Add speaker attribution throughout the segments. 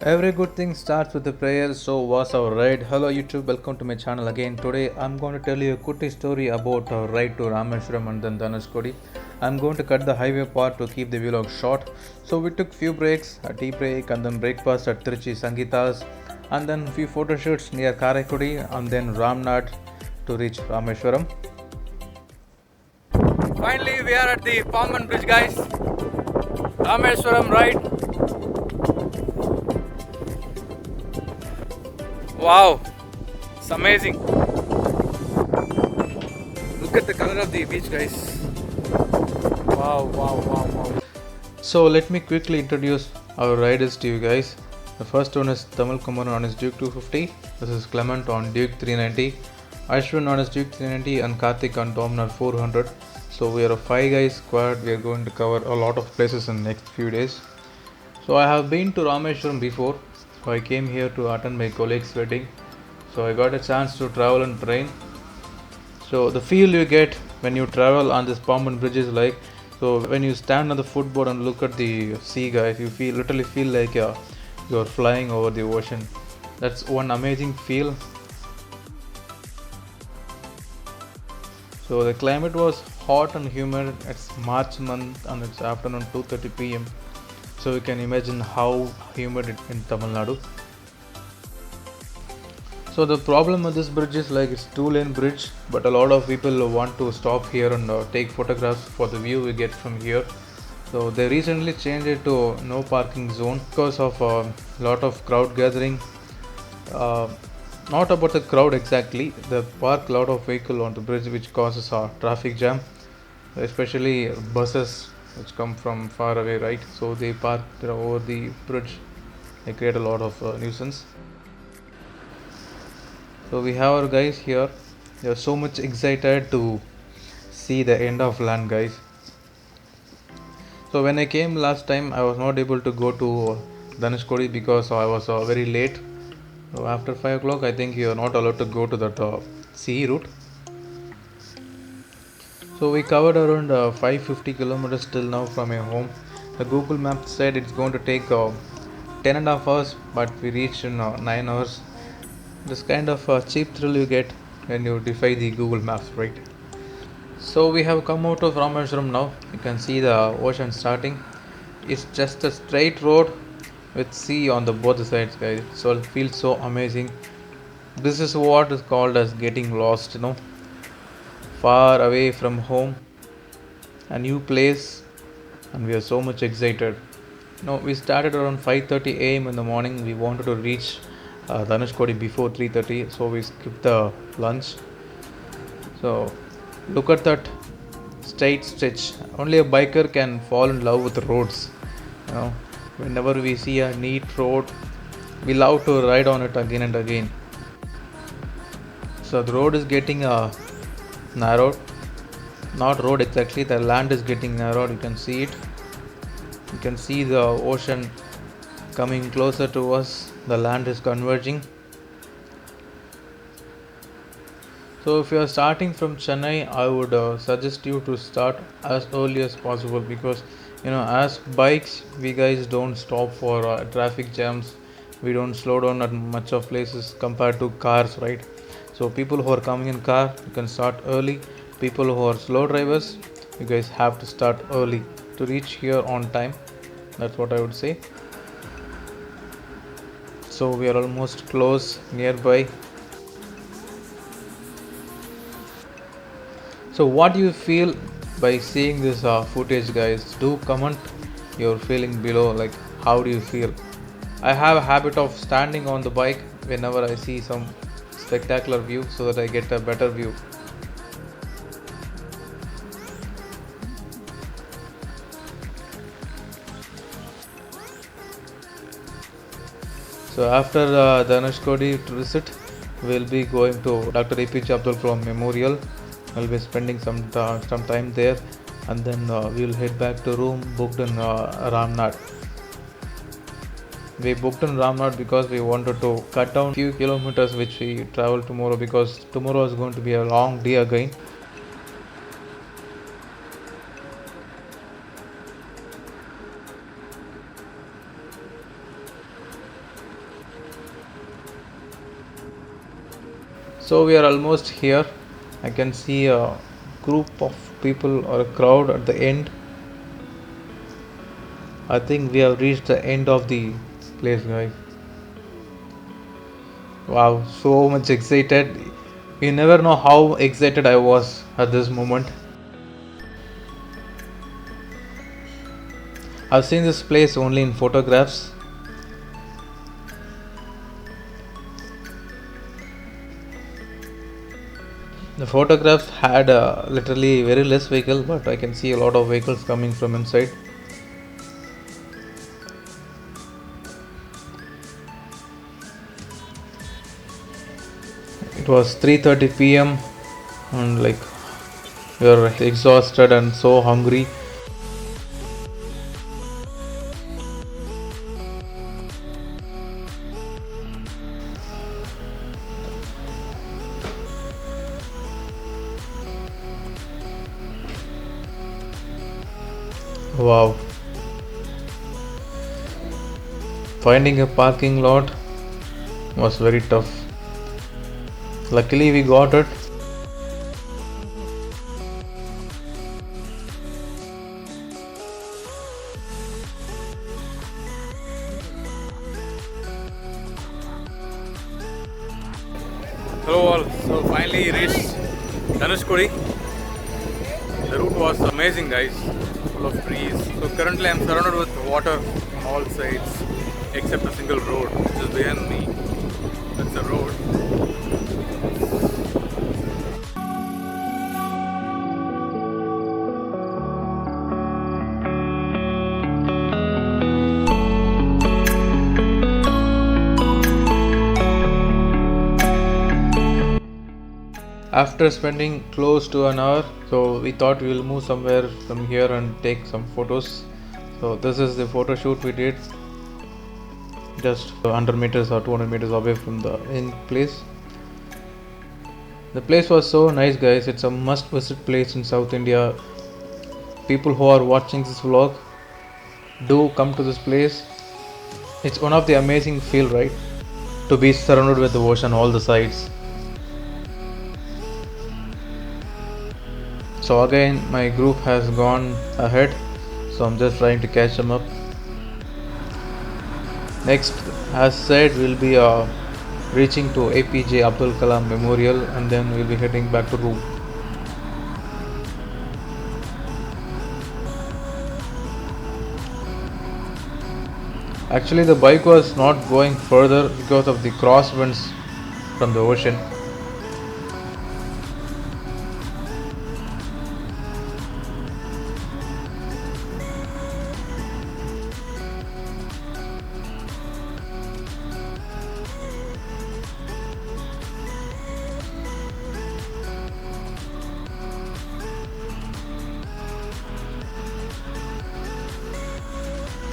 Speaker 1: Every good thing starts with a prayer, so was our ride. Hello YouTube, welcome to my channel again. Today I'm going to tell you a kutti story about our ride to Rameshwaram and then Dhanushkodi. I'm going to cut the highway part to keep the vlog short. So we took few breaks, a tea break and then breakfast at Trichy Sangeeta's and then few photo shoots near Karaikudi and then Ramnad to reach Rameshwaram. Finally we are at the Palman Bridge guys. Rameshwaram ride. Wow, it's amazing. Look at the color of the beach, guys. Wow, wow, wow, wow. So let me quickly introduce our riders to you guys. The first one is Tamil Kumar on his Duke 250. This is Clement on Duke 390. Ashwin on his Duke 390 and Karthik on Dominar 400. So we are a 5 guys squad. We are going to cover a lot of places in the next few days. So I have been to Rameshwaram before. So I came here to attend my colleague's wedding. So I got a chance to travel on train. So the feel you get when you travel on this Palman Bridge is like, so when you stand on the footboard and look at the sea guys, you literally feel like you're flying over the ocean. That's one amazing feel. So the climate was hot and humid. It's March month and it's afternoon 2:30 p.m. So you can imagine how humid it in Tamil Nadu. So the problem with this bridge is like it's 2-lane bridge, but a lot of people want to stop here and take photographs for the view we get from here. So they recently changed it to no parking zone because of a lot of crowd gathering. Uh, Not about the crowd exactly. They park a lot of vehicle on the bridge, which causes a traffic jam, especially buses which come from far away, right? So they park over the bridge. They create a lot of nuisance. So we have our guys here. They are so much excited to see the end of land, guys. So when I came last time, I was not able to go to Dhanushkodi because I was very late. So after 5 o'clock, I think you are not allowed to go to that sea route. So we covered around 550 kilometers till now from my home. The Google map said it's going to take 10 and a half hours, but we reached in 9 hours. This kind of cheap thrill you get when you defy the Google Maps, right? So we have come out of Rameshwaram now. You can see the ocean starting. It's just a straight road with sea on the both sides, guys. So it feels so amazing. This is what is called as getting lost, far away from home, a new place, and we are so much excited. We started around 5:30 a.m. in the morning. We wanted to reach Dhanushkodi before 3:30, so we skipped the lunch. So look at that straight stretch. Only a biker can fall in love with roads. Whenever we see a neat road, we love to ride on it again and again. So the road is getting narrowed. Not road exactly, the land is getting narrowed. You can see it. You can see the ocean coming closer to us. The land is converging. So if you are starting from Chennai, I would suggest you to start as early as possible because as bikes we guys don't stop for traffic jams. We don't slow down at much of places compared to cars, right? So people who are coming in car, you can start early. People who are slow drivers, you guys have to start early to reach here on time. That's what I would say. So we are almost close, nearby. So what do you feel by seeing this footage, guys? Do comment your feeling below. Like, how do you feel? I have a habit of standing on the bike whenever I see some spectacular view so that I get a better view. So after the Dhanushkodi visit, we'll be going to Dr. APJ Abdul Kalam Memorial. We'll be spending some time there, and then we'll head back to room booked in Ramnad. We booked in Ramnad because we wanted to cut down few kilometers which we travel tomorrow because tomorrow is going to be a long day again. So we are almost here. I can see a group of people or a crowd at the end. I think we have reached the end of the place, guys. Wow, so much excited. You never know how excited I was at this moment. I've seen this place only in photographs. The photographs had literally very less vehicle, but I can see a lot of vehicles coming from inside. It was 3:30 p.m. and like we are exhausted and so hungry. Wow. Finding a parking lot was very tough. Luckily we got it. Hello all, so finally reached Dhanushkodi. The route was amazing, guys, full of trees. So currently I am surrounded with water on all sides except a single road which is behind me. That's the road. After spending close to an hour, so we thought we will move somewhere from here and take some photos. So this is the photo shoot we did just 100 meters or 200 meters away from the in place. The place was so nice, guys. It's a must visit place in South India. People who are watching this vlog, do come to this place. It's one of the amazing feel, right? To be surrounded with the ocean all the sides. So again my group has gone ahead, so I'm just trying to catch them up. Next, as said, we'll be reaching to APJ Abdul Kalam Memorial and then we'll be heading back to room. Actually the bike was not going further because of the crosswinds from the ocean.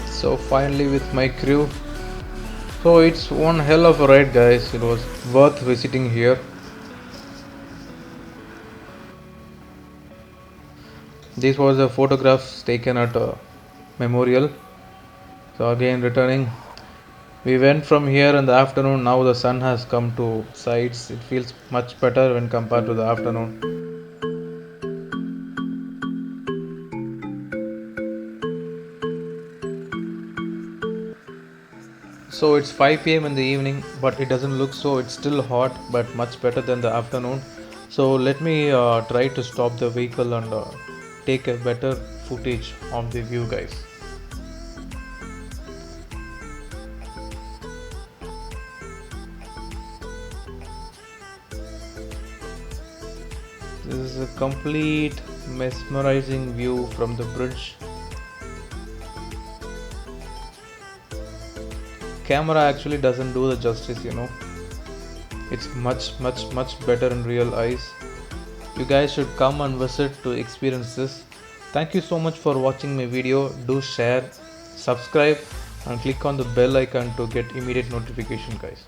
Speaker 1: So finally with my crew, so it's one hell of a ride, guys. It was worth visiting here. This was the photographs taken at a memorial. So again returning, we went from here in the afternoon. Now the sun has come to sides. It feels much better when compared to the afternoon. So it's 5 p.m. in the evening, but it doesn't look so. It's still hot, but much better than the afternoon. So let me try to stop the vehicle and take a better footage of the view, guys. This is a complete mesmerizing view from the bridge. Camera actually doesn't do the justice, It's much better in real eyes. You guys should come and visit to experience this. Thank you so much for watching my video. Do share, subscribe and click on the bell icon to get immediate notification, guys.